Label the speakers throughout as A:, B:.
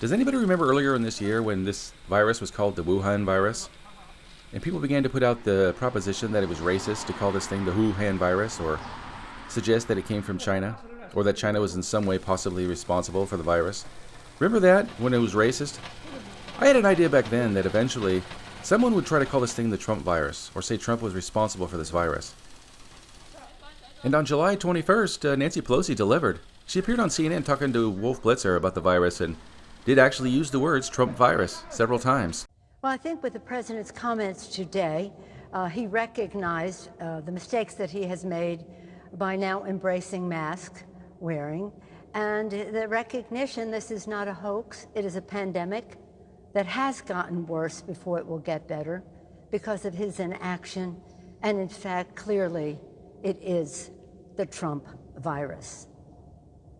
A: Does anybody remember earlier in this year when this virus was called the Wuhan virus? And people began to put out the proposition that it was racist to call this thing the Wuhan virus, or suggest that it came from China, or that China was in some way possibly responsible for the virus. Remember that, when it was racist? I had an idea back then that eventually someone would try to call this thing the Trump virus, or say Trump was responsible for this virus. And on July 21st, Nancy Pelosi delivered. She appeared on CNN talking to Wolf Blitzer about the virus and did actually use the words Trump virus several times.
B: Well, I think with the president's comments today, he recognized the mistakes that he has made by now embracing mask wearing, and the recognition this is not a hoax, it is a pandemic that has gotten worse before it will get better because of his inaction, and in fact, clearly, it is the Trump virus.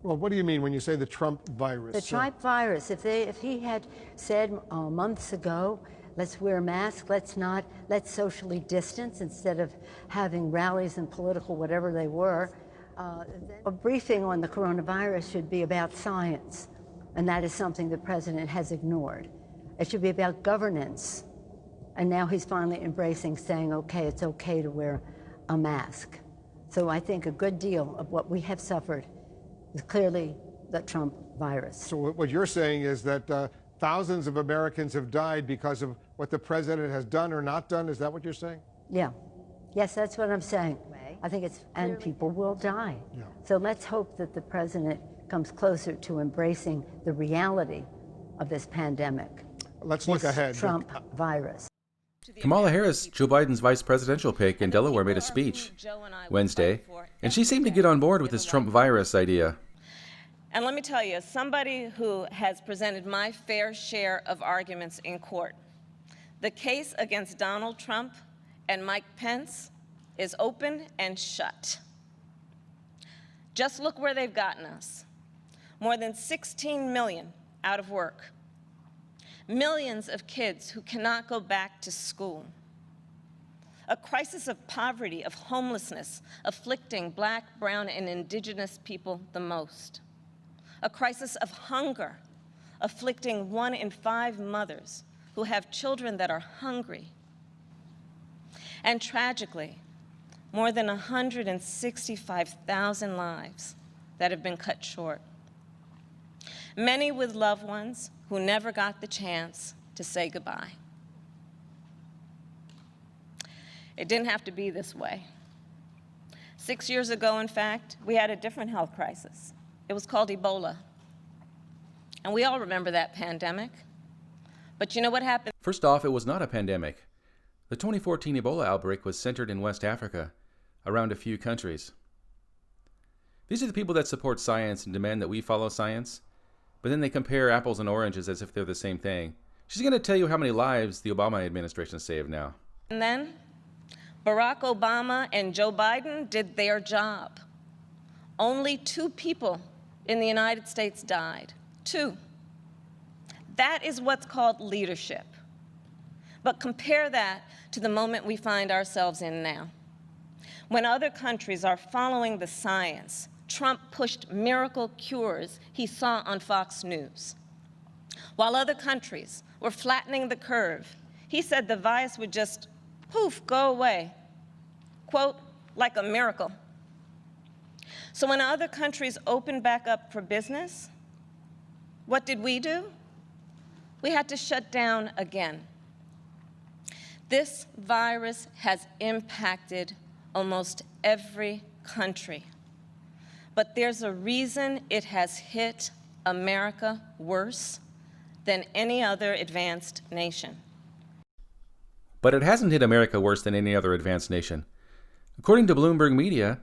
C: Well, what do you mean when you say the Trump virus?
B: The Trump virus. If he had said months ago, let's wear masks, let's socially distance instead of having rallies and political whatever they were, a briefing on the coronavirus should be about science, and that is something the president has ignored. It should be about governance, and now he's finally embracing saying, okay, it's okay to wear a mask. So I think a good deal of what we have suffered is clearly the Trump virus.
C: So what you're saying is that thousands of Americans have died because of what the president has done or not done? Is that what you're saying?
B: Yeah. Yes, that's what I'm saying. I think it's, and people will die.
C: Yeah.
B: So let's hope that the president comes closer to embracing the reality of this pandemic.
C: Let's look ahead.
B: Trump virus.
A: Kamala Harris, Joe Biden's vice presidential pick in Delaware, made a speech Wednesday, and she seemed to get on board with this Trump virus idea.
D: And let me tell you, as somebody who has presented my fair share of arguments in court, the case against Donald Trump and Mike Pence is open and shut. Just look where they've gotten us. More than 16 million out of work. Millions of kids who cannot go back to school. A crisis of poverty, of homelessness, afflicting Black, brown, and indigenous people the most. A crisis of hunger, afflicting 1 in 5 mothers who have children that are hungry. And tragically, more than 165,000 lives that have been cut short. Many with loved ones who never got the chance to say goodbye. It didn't have to be this way. 6 years ago, in fact, we had a different health crisis. It was called Ebola. And we all remember that pandemic. But you know what happened?
A: First off, it was not a pandemic. The 2014 Ebola outbreak was centered in West Africa, around a few countries. These are the people that support science and demand that we follow science, but then they compare apples and oranges as if they're the same thing. She's going to tell you how many lives the Obama administration saved now.
D: And then Barack Obama and Joe Biden did their job. Only 2 people in the United States died. 2. That is what's called leadership. But compare that to the moment we find ourselves in now. When other countries are following the science, Trump pushed miracle cures he saw on Fox News. While other countries were flattening the curve, he said the virus would just, poof, go away. Quote, like a miracle. So when other countries opened back up for business, what did we do? We had to shut down again. This virus has impacted almost every country. But there's a reason it has hit America worse than any other advanced nation.
A: But it hasn't hit America worse than any other advanced nation. According to Bloomberg Media,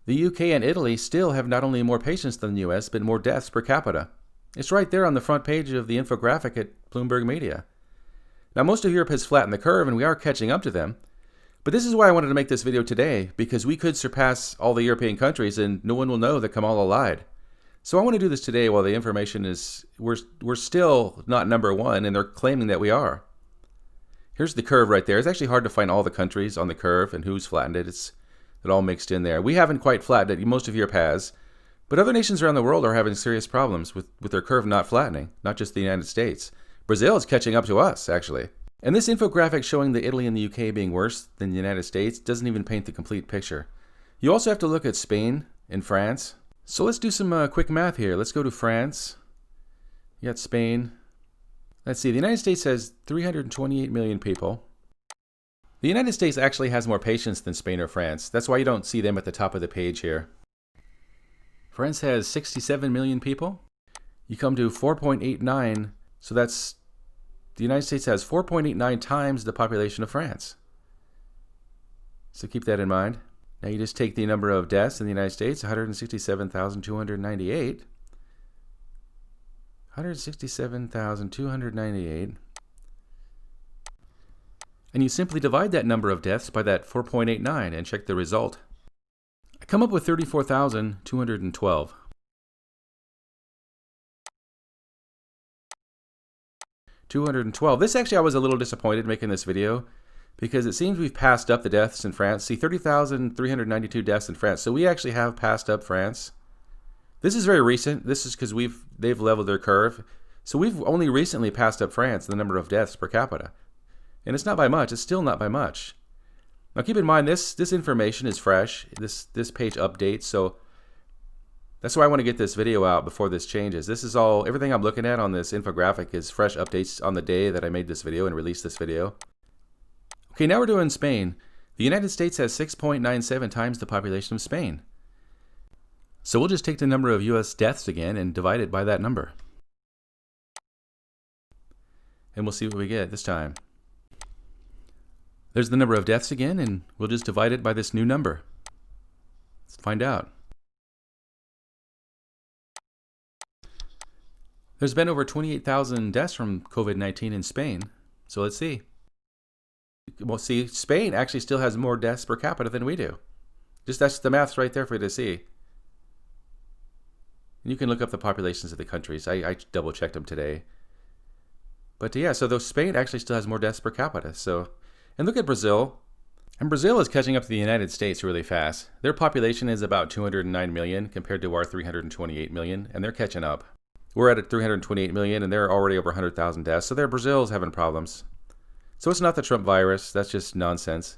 A: the UK and Italy still have not only more patients than the US, but more deaths per capita. It's right there on the front page of the infographic at Bloomberg Media. Now, most of Europe has flattened the curve, and we are catching up to them. But this is why I wanted to make this video today, because we could surpass all the European countries and no one will know that Kamala lied. So I want to do this today while the information is, we're still not number 1 and they're claiming that we are. Here's the curve right there. It's actually hard to find all the countries on the curve and who's flattened it. It's all mixed in there. We haven't quite flattened it. Most of Europe has. But other nations around the world are having serious problems with their curve not flattening, not just the United States. Brazil is catching up to us, actually. And this infographic showing the Italy and the UK being worse than the United States doesn't even paint the complete picture. You also have to look at Spain and France. So let's do some quick math here. Let's go to France. You got Spain. Let's see, the United States has 328 million people. The United States actually has more patients than Spain or France. That's why you don't see them at the top of the page here. France has 67 million people. You come to 4.89, so that's, the United States has 4.89 times the population of France. So keep that in mind. Now you just take the number of deaths in the United States, 167,298. 167,298. And you simply divide that number of deaths by that 4.89 and check the result. I come up with 34,212. This actually, I was a little disappointed making this video because it seems we've passed up the deaths in France. See, 30,392 deaths in France. So we actually have passed up France. This is very recent. This is because they've leveled their curve. So we've only recently passed up France in the number of deaths per capita. And it's not by much. It's still not by much. Now keep in mind, this information is fresh. This page updates. So that's why I want to get this video out before this changes. This is all, everything I'm looking at on this infographic is fresh updates on the day that I made this video and released this video. Okay, now we're doing Spain. The United States has 6.97 times the population of Spain. So we'll just take the number of US deaths again and divide it by that number. And we'll see what we get this time. There's the number of deaths again, and we'll just divide it by this new number. Let's find out. There's been over 28,000 deaths from COVID-19 in Spain. So let's see. Well, see, Spain actually still has more deaths per capita than we do. Just that's the math's right there for you to see. And you can look up the populations of the countries. I double checked them today. But yeah, so though Spain actually still has more deaths per capita. So, and look at Brazil. And Brazil is catching up to the United States really fast. Their population is about 209 million compared to our 328 million, and they're catching up. We're at 328 million, and they're already over 100,000 deaths. So Brazil's having problems. So it's not the Trump virus. That's just nonsense.